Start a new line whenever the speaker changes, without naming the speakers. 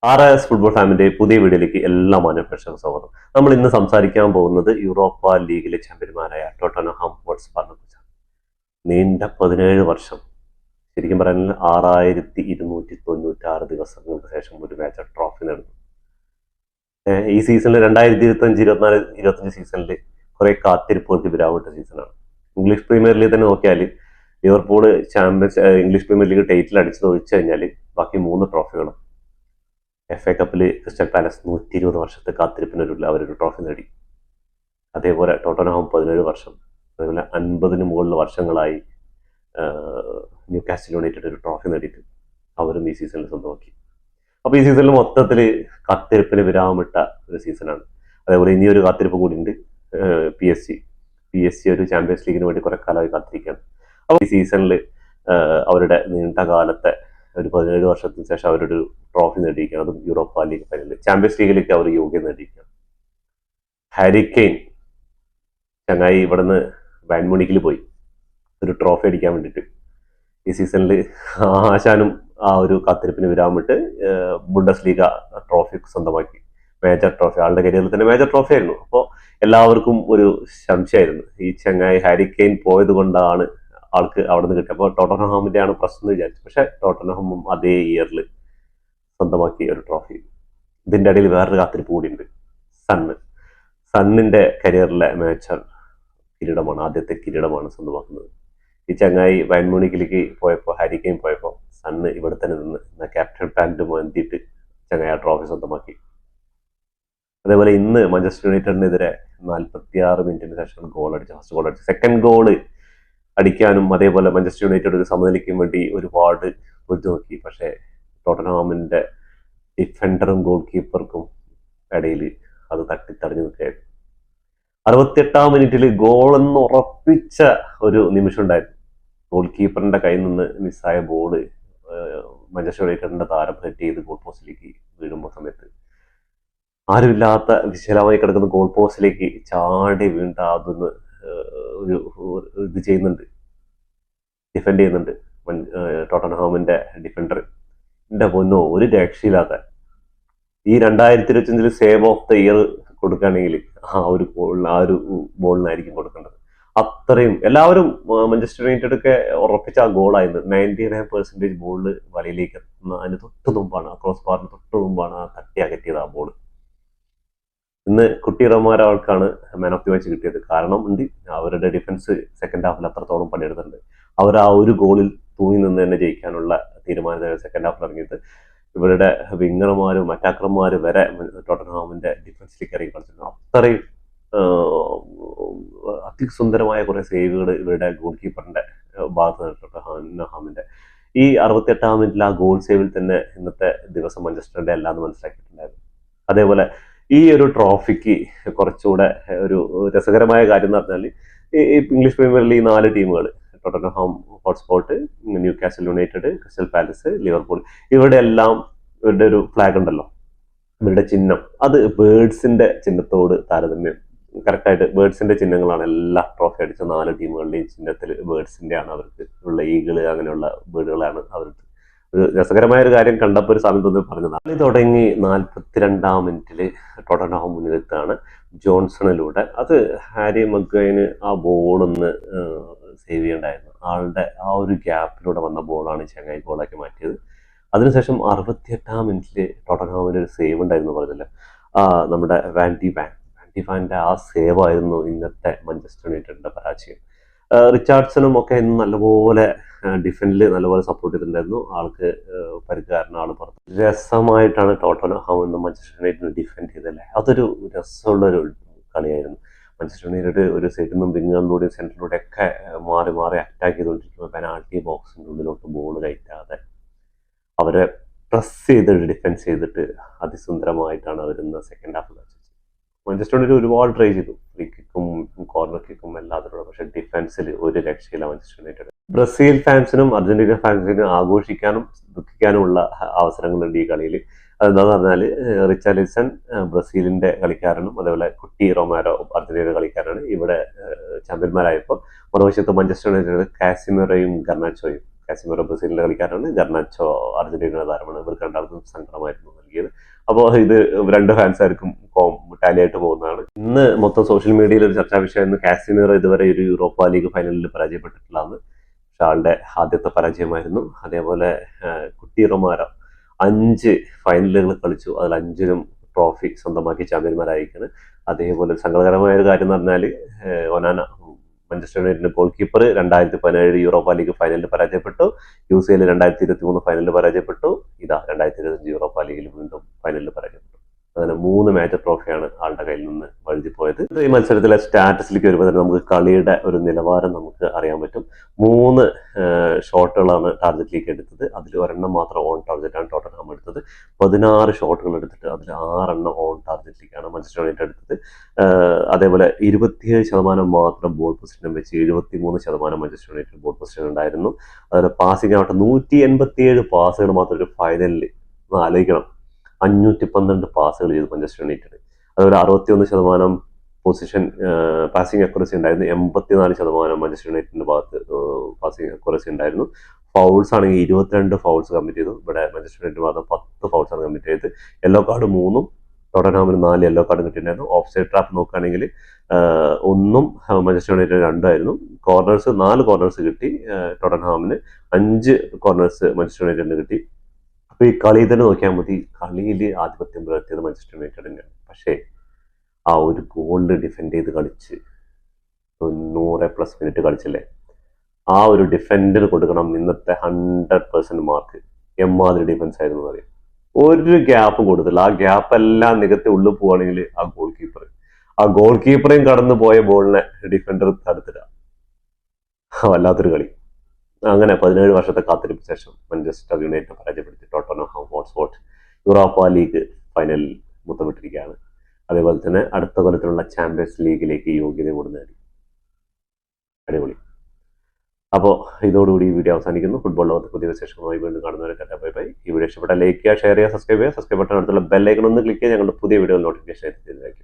RS football ഫാമിന്റെ പുതിയ വീഡിയോയിലേക്ക് എല്ലാ മാന്യപ്രേക്ഷകർക്കും സ്വാഗതം. നമ്മൾ ഇന്ന് സംസാരിക്കാൻ പോകുന്നത് യൂറോപ്പ ലീഗിലെ ചാമ്പ്യന്മാരായ ടോട്ടൻഹാം ഹോട്ട്സ്പറിനെ കുറിച്ചാണ്. നീണ്ട 17 വർഷം, ശരിക്കും പറഞ്ഞാൽ 6296 ദിവസങ്ങൾക്ക് ശേഷം ഒരു മേജർ ട്രോഫി നേടുന്നു. ഈ സീസണിൽ 2025-24-25 സീസണിൽ കുറെ കാത്തിരിപ്പുകൾക്ക് വിരാമിട്ട സീസണാണ്. ഇംഗ്ലീഷ് പ്രീമിയർ ലീഗ് തന്നെ നോക്കിയാൽ Liverpool English premier league title അടിച്ചത് ഒഴിച്ചു കഴിഞ്ഞാൽ ബാക്കി 3 ട്രോഫികളും FA കപ്പിൽ ക്രിസ്റ്റൽ പാലസ് 120 വർഷത്തെ കാത്തിരിപ്പിനൊരു അവരൊരു ട്രോഫി നേടി. അതേപോലെ ടോട്ടൻഹാം 17 വർഷം, അതേപോലെ 50 മുകളിൽ വർഷങ്ങളായി ന്യൂകാസിൽ യുണൈറ്റഡ് ഒരു ട്രോഫി നേടിയിട്ട് അവരും ഈ സീസണിൽ സ്വന്തമാക്കി. അപ്പോൾ ഈ സീസണിൽ മൊത്തത്തിൽ കാത്തിരിപ്പിന് വിരാമിട്ട ഒരു സീസണാണ്. അതേപോലെ ഇനിയൊരു കാത്തിരിപ്പ് കൂടിയുണ്ട്. PSG ഒരു ചാമ്പ്യൻസ് ലീഗിന് വേണ്ടി കുറെ കാലമായി കാത്തിരിക്കുകയാണ്. അപ്പോൾ ഈ സീസണിൽ അവരുടെ നീണ്ട കാലത്തെ ഒരു 17 വർഷത്തിന് ശേഷം അവരൊരു ട്രോഫി നേടിയിരിക്കുകയാണ്. അതും യൂറോപ്പ ലീഗ് ഫൈനലിൽ. ചാമ്പ്യൻസ് ലീഗിലേക്ക് അവർ യോഗ്യത നേടിയിരിക്കുകയാണ്. ഹാരി കെയ്ൻ ചങ്ങായി ഇവിടുന്ന് ബാൻ മ്യൂണിക്കിൽ പോയി ഒരു ട്രോഫി അടിക്കാൻ വേണ്ടിയിട്ട്. ഈ സീസണിൽ ആശാനും ആ ഒരു കാത്തിരിപ്പിന് വിരാമിട്ട് ബുണ്ടസ് ലീഗ ട്രോഫി സ്വന്തമാക്കി. മേജർ ട്രോഫി, ആളുടെ കരിയറിൽ തന്നെ മേജർ ട്രോഫി ആയിരുന്നു. അപ്പോൾ എല്ലാവർക്കും ഒരു സംശയമായിരുന്നു, ഈ ചങ്ങായി ഹാരി കെയ്ൻ പോയത് കൊണ്ടാണ് ആൾക്ക് അവിടെ നിന്ന് കിട്ടി. അപ്പോൾ ടോട്ടൻഹാമിന്റെ ആണ് പ്രശ്നം എന്ന് വിചാരിച്ചു. പക്ഷെ ടോട്ടൻഹാമും അതേ ഇയറിൽ സ്വന്തമാക്കിയ ഒരു ട്രോഫി. ഇതിന്റെ ഇടയിൽ വേറൊരു കാത്തിരിപ്പ് കൂടിയുണ്ട്. സണ്ണിന്റെ കരിയറിലെ മേജർ കിരീടമാണ്, ആദ്യത്തെ കിരീടമാണ് സ്വന്തമാക്കുന്നത്. ഈ ചങ്ങായി ബയൺ മ്യൂണിക്കിലേക്ക് പോയപ്പോൾ, ഹാരി കെയ്ൻ പോയപ്പോൾ സണ്ണ് ഇവിടെ തന്നെ നിന്ന് ക്യാപ്റ്റൻ പാന്റ് മാന്തിയിട്ട് ചങ്ങായി ആ ട്രോഫി സ്വന്തമാക്കി. അതേപോലെ ഇന്ന് മാഞ്ചസ്റ്റർ യുണൈറ്റഡിനെതിരെ 46 മിനിറ്റിന് ശേഷം ഫസ്റ്റ് ഗോൾ അടിച്ചു. സെക്കൻഡ് ഗോള് അടിക്കാനും അതേപോലെ മാഞ്ചസ്റ്റർ യുണൈറ്റഡ് ഒരു സമനിലയ്ക്കും വേണ്ടി ഒരുപാട് പൊരുതി നോക്കി. പക്ഷേ ടോട്ടൻഹാമിന്റെ ഡിഫൻഡറും ഗോൾ കീപ്പർക്കും ഇടയിൽ അത് തട്ടിത്തടഞ്ഞു നിൽക്കുകയായിരുന്നു. 68-ാം മിനിറ്റിൽ ഗോളെന്ന് ഉറപ്പിച്ച ഒരു നിമിഷം ഉണ്ടായിരുന്നു. ഗോൾ കീപ്പറിന്റെ കയ്യിൽ നിന്ന് മിസ്സായ ബോള് മാഞ്ചസ്റ്റർ യുണൈറ്റഡിന്റെ താരം ഹെഡ് ചെയ്ത് ഗോൾ പോസ്റ്റിലേക്ക് വീഴുമ്പോൾ സമയത്ത് ആരുമില്ലാത്ത വിശാലമായി കിടക്കുന്ന ഗോൾ പോസ്റ്റിലേക്ക് ചാടി വീണ്ട അതൊന്ന് ഒരു ഇത് ചെയ്യുന്നുണ്ട്, ഡിഫെൻഡ് ചെയ്യുന്നുണ്ട് ടോട്ടൻഹാമിന്റെ ഡിഫൻഡർ. എന്റെ പൊന്നോ, ഒരു രക്ഷയില്ലാത്ത. ഈ 2025 സേവ് ഓഫ് ദ ഇയർ കൊടുക്കുകയാണെങ്കിൽ ആ ഒരു ബോളിനായിരിക്കും കൊടുക്കേണ്ടത്. അത്രയും എല്ലാവരും മാഞ്ചസ്റ്റർ യുണൈറ്റഡ് ഒക്കെ ഉറപ്പിച്ച ആ ഗോളായിരുന്നു. 99% ബോളിൽ വലയിലേക്ക് എത്തുന്ന അതിന് തൊട്ട് മുമ്പാണ്, ആ ക്രോസ് ബാറിന് തൊട്ട് മുമ്പാണ് ആ തട്ടി അകറ്റിയത് ആ ബോൾ. ഇന്ന് കുട്ടി റൊമാരോക്കാണ് മാൻ ഓഫ് ദി മാച്ച് കിട്ടിയത്. കാരണം ഉണ്ട്, അവരുടെ ഡിഫൻസ് സെക്കൻഡ് ഹാഫിൽ അത്രത്തോളം പണിയെടുത്തിട്ടുണ്ട്. അവർ ആ ഒരു ഗോളിൽ തൂങ്ങി നിന്ന് തന്നെ ജയിക്കാനുള്ള തീരുമാനം സെക്കൻഡ് ഹാഫിൽ ഇറങ്ങിയിട്ട് ഇവരുടെ വിങ്ങർമാരും അറ്റാക്കർമാരും വരെ ടോട്ടൻഹാമിന്റെ ഡിഫൻസിലേക്ക് ഇറങ്ങി കളിച്ചിട്ടുണ്ട്. അത്രയും അതിസുന്ദരമായ കുറെ സേവുകൾ ഇവരുടെ ഗോൾ കീപ്പറിന്റെ ഭാഗത്ത് ടോട്ടൻഹാമിന്റെ. ഈ 68-ാം മിനിറ്റിൽ ആ ഗോൾ സേവിൽ തന്നെ ഇന്നത്തെ ദിവസം മാഞ്ചസ്റ്ററിന്റെ എല്ലാന്ന് മനസ്സിലാക്കിയിട്ടുണ്ടായിരുന്നു. അതേപോലെ ഈ ഒരു ട്രോഫിക്ക് കുറച്ചുകൂടെ ഒരു രസകരമായ കാര്യം എന്ന് പറഞ്ഞാൽ, ഈ ഇംഗ്ലീഷ് പ്രീമിയർ ലീഗ് 4 ടീമുകൾ Tottenham hotspot, Newcastle United, crystal palace, Liverpool, ഇവരുടെ എല്ലാം ഇവരുടെ ഒരു ഫ്ലാഗ് ഉണ്ടല്ലോ, ഇവരുടെ ചിഹ്നം അത് ബേർഡ്സിന്റെ ചിഹ്നത്തോട് താരതമ്യം കറക്റ്റായിട്ട് ബേർഡ്സിന്റെ ചിഹ്നങ്ങളാണ് എല്ലാ ട്രോഫി അടിച്ച 4 ടീമുകളുടെയും ചിഹ്നത്തിൽ ബേർഡ്സിന്റെ ആണ് അവർക്ക് ഉള്ള. ഈഗിള് അങ്ങനെയുള്ള ബേർഡുകളാണ് അവർക്ക്. ഒരു രസകരമായ ഒരു കാര്യം കണ്ടപ്പോൾ ഒരു സമയം തോന്നി പറഞ്ഞതാണ്. കളി തുടങ്ങി 42-ാം മിനിറ്റിൽ ടോട്ടൻഹാം മുന്നിലെത്താണ് ജോൺസണിലൂടെ. അത് ഹാരി മഗ്വയന് ആ ബോളൊന്ന് സേവ് ചെയ്യണ്ടായിരുന്നു. ആളുടെ ആ ഒരു ഗ്യാപ്പിലൂടെ വന്ന ബോളാണ് ചങ്ങായി ഗോളാക്കി മാറ്റിയത്. അതിനുശേഷം 68-ാം മിനിറ്റിൽ ടോട്ടൻഹാമിന് ഒരു സേവ് ഉണ്ടായിരുന്നു പറഞ്ഞില്ല, നമ്മുടെ വാൻഡി ഫാൻ്റെ ആ സേവ് ആയിരുന്നു ഇന്നത്തെ മാഞ്ചസ്റ്റർ യുണൈറ്റഡിന്റെ പരാജയം. റിച്ചാർഡ്സണും ഒക്കെ ഇന്ന് നല്ലപോലെ ഡിഫൻഡിൽ നല്ലപോലെ സപ്പോർട്ട് ചെയ്തിട്ടുണ്ടായിരുന്നു. ആൾക്ക് പരിക്കാരൻ ആൾ പുറത്ത്. രസമായിട്ടാണ് ടോട്ടൻഹാം എന്ന് മാഞ്ചസ്റ്റർ യുണൈറ്റഡ് ഡിഫെൻഡ് ചെയ്തല്ലേ. അതൊരു രസമുള്ളൊരു കളിയായിരുന്നു. മാഞ്ചസ്റ്റർ യുണൈറ്റഡ് ഒരു സൈഡിൽ നിന്നും വിങ്ങറിലൂടെയും സെൻറ്ററിലൂടെ ഒക്കെ മാറി അറ്റാക്ക് ചെയ്തുകൊണ്ടിരിക്കുമ്പോൾ പെനാൾട്ടി ബോക്സിൻ്റെ ഉള്ളിലോട്ട് ബോൾ കയറ്റാതെ അവരെ പ്രസ് ചെയ്തിട്ട് ഡിഫെൻസ് ചെയ്തിട്ട് അതിസുന്ദരമായിട്ടാണ് അവരിന്ന് സെക്കൻഡ് ഹാഫ് കളിച്ചത്. മാഞ്ചസ്റ്റർ യുണൈറ്റഡ് ഒരുപാട് ട്രൈ ചെയ്തു, ഫ്രീ കിക്കും കോർണർ കിക്കും എല്ലാത്തിനും. പക്ഷെ ഡിഫൻസിൽ ഒരു രക്ഷയില്ല മാഞ്ചസ്റ്റർ യുണൈറ്റഡ്. ബ്രസീൽ ഫാൻസിനും അർജന്റീന ഫാൻസിനും ആഘോഷിക്കാനും ദുഃഖിക്കാനുമുള്ള അവസരങ്ങളുണ്ട് ഈ കളിയിൽ. അതെന്താന്ന് പറഞ്ഞാൽ, റിച്ചാർലിസൺ ബ്രസീലിന്റെ കളിക്കാരനും അതേപോലെ കുട്ടി റൊമാരോ അർജന്റീന കളിക്കാരാണ് ഇവിടെ ചാമ്പ്യന്മാരായപ്പോൾ. മറുവശത്ത് മാഞ്ചസ്റ്റർ യുണൈറ്റഡ് കാസിമിറോയും ഗർനാച്ചോയും. കാസിമിറോ ബ്രസീലിന്റെ കളിക്കാരാണ്, ഗർനാച്ചോ അർജന്റീനയുടെ താരമാണ്. ഇവർക്ക് രണ്ടാൾക്കും സങ്കടമായിരുന്നു നൽകിയത്. അപ്പോൾ ഇത് രണ്ട് ഫാൻസായിരിക്കും ടാലിയായിട്ട് പോകുന്നതാണ്. ഇന്ന് മൊത്തം സോഷ്യൽ മീഡിയയിൽ ഒരു ചർച്ചാ വിഷയമായിരുന്നു കാസിമിറോ ഇതുവരെ ഒരു യൂറോപ്പ ലീഗ് ഫൈനലിൽ പരാജയപ്പെട്ടിട്ടുള്ളതാണ്. പക്ഷെ ആളുടെ ആദ്യത്തെ പരാജയമായിരുന്നു. അതേപോലെ കുട്ടി റൊമാരോ 5 ഫൈനലുകൾ കളിച്ചു, അതിൽ 5ലും ട്രോഫി സ്വന്തമാക്കി ചാമ്പ്യന്മാരായിരിക്കുന്നത്. അതേപോലെ സങ്കടകരമായ ഒരു കാര്യം എന്ന് പറഞ്ഞാൽ ഒനാന മാഞ്ചസ്റ്റർ യുണൈറ്റഡിന്റെ ഗോൾ കീപ്പർ 2017 യൂറോപ്പ ലീഗ് ഫൈനലിൽ പരാജയപ്പെട്ടു. UCL 2023 ഫൈനലിൽ പരാജയപ്പെട്ടു. ഇതാ 2025 യൂറോപ്പ ലീഗിൽ വീണ്ടും ഫൈനലിൽ പരാജയപ്പെട്ടു. അങ്ങനെ 3 മേജർ ട്രോഫിയാണ് ആളുടെ കയ്യിൽ നിന്ന് വഴുതിപ്പോയത്. ഈ മത്സരത്തിലെ സ്റ്റാറ്റസിലേക്ക് വരുമ്പോൾ തന്നെ നമുക്ക് കളിയുടെ ഒരു നിലവാരം നമുക്ക് അറിയാൻ പറ്റും. 3 ഷോട്ടുകളാണ് ടാർഗറ്റിലേക്ക് എടുത്തത്. അതിൽ ഒരെണ്ണം മാത്രം ഓൺ ടാർഗറ്റാണ് ടോട്ടൻഹാം എടുത്തത്. 16 ഷോട്ടുകൾ എടുത്തിട്ട് അതിൽ 6 എണ്ണം ഓൺ ടാർഗറ്റിലേക്കാണ് മാഞ്ചസ്റ്റർ യുണൈറ്റഡ് എടുത്തത്. അതേപോലെ 27% മാത്രം ബോൾ പൊസിഷൻ വെച്ച് 73% മാഞ്ചസ്റ്റർ യുണൈറ്റഡ് ബോൾ പൊസിഷൻ ഉണ്ടായിരുന്നു. അതുപോലെ പാസിംഗ് ആവട്ടെ 187 പാസുകൾ മാത്രം ഒരു ഫൈനലിൽ ആലോചിക്കണം. 512 പാസുകൾ ചെയ്തു മാഞ്ചസ്റ്റർ യുണൈറ്റഡ്. അതുപോലെ 61% പൊസിഷൻ പാസിംഗ് അക്യുറസി ഉണ്ടായിരുന്നു. 84% മാഞ്ചസ്റ്റർ യുണൈറ്റഡിന്റെ ഭാഗത്ത് പാസിംഗ് അക്യുറസി ഉണ്ടായിരുന്നു. ഫൗൾസ് ആണെങ്കിൽ 22 ഫൗൾസ് കമ്മിറ്റ് ചെയ്തു. ഇവിടെ മാഞ്ചസ്റ്റർ യുണൈറ്റഡ് ഭാഗത്ത് 10 ഫൗൾസ് ആണ് കമ്മിറ്റ് ചെയ്തത്. യെല്ലോ കാർഡ് 3, ടോട്ടൻഹാമിന് 4 യെല്ലോ കാർഡ് കിട്ടിയിട്ടുണ്ടായിരുന്നു. ഓഫ് സൈഡ് ട്രാപ്പ് നോക്കുകയാണെങ്കിൽ 1 മാഞ്ചസ്റ്റർ യുണൈറ്റഡ് 2 ആയിരുന്നു. കോർണേഴ്സ് 4 കോർണേഴ്സ് കിട്ടി ടോട്ടൻഹാമിന്, 5 കോർണേഴ്സ് മാഞ്ചസ്റ്റർ യുണൈറ്റഡിന് കിട്ടി. അപ്പൊ ഈ കളി തന്നെ നോക്കിയാൽ മതി, കളിയിൽ ആധിപത്യം പുലർത്തിയത് മാഞ്ചസ്റ്റർ യുണൈറ്റഡ് തന്നെയാണ്. പക്ഷേ ആ ഒരു ഗോളിൽ ഡിഫെൻഡ് ചെയ്ത് കളിച്ച് 90+ മിനിറ്റ് കളിച്ചില്ലേ, ആ ഒരു ഡിഫെൻഡിന് കൊടുക്കണം ഇന്നത്തെ 100% മാർക്ക്. എമ്മാതിരി ഡിഫൻസ് ആയിരുന്നു അറിയാം. ഒരു ഗ്യാപ്പ് കൊടുത്തില്ല. ആ ഗ്യാപ്പ് എല്ലാം നികത്തി ഉള്ളിൽ പോവുകയാണെങ്കിൽ ആ ഗോൾ കീപ്പറേയും കടന്നു പോയ ബോളിനെ ഡിഫൻഡർ തടുത്തില്ല. വല്ലാത്തൊരു കളി. അങ്ങനെ 17 വർഷത്തെ കാത്തിരിപ്പ് ശേഷം മാഞ്ചസ്റ്റർ യുണൈറ്റഡ് പരാജയപ്പെടുത്തി ടോട്ടൻഹാം ഹോട്ട്സ്പോർ യൂറോപ്പ ലീഗ് ഫൈനലിൽ മുത്തമിട്ടിരിക്കുകയാണ്. അതേപോലെ തന്നെ അടുത്ത കൊല്ലത്തിലുള്ള ചാമ്പ്യൻസ് ലീഗിലേക്ക് യോഗ്യത കൂടി നേടി. അടിപൊളി. അപ്പോൾ ഇതോടുകൂടി ഈ വീഡിയോ അവസാനിക്കുന്നു. ഫുട്ബോൾ ലോകത്ത് പുതിയ വിശേഷങ്ങളുമായി വീണ്ടും കാണുന്നവരെ ബൈ ബൈ. ഈ വീഡിയോ ഇഷ്ടപ്പെട്ടാൽ ലൈക്ക് ചെയ്യുക, ഷെയർ ചെയ്യുക, സബ്സ്ക്രൈബ് ചെയ്യുക. സബ്സ്ക്രൈബ് ബട്ടൺ അടുത്തുള്ള ബെൽ ഐക്കൺ ഒന്ന് ക്ലിക്ക് ചെയ്യുക. ഞങ്ങളുടെ പുതിയ വീഡിയോ നോട്ടിഫിക്കേഷൻ എത്തിച്ചേരാം.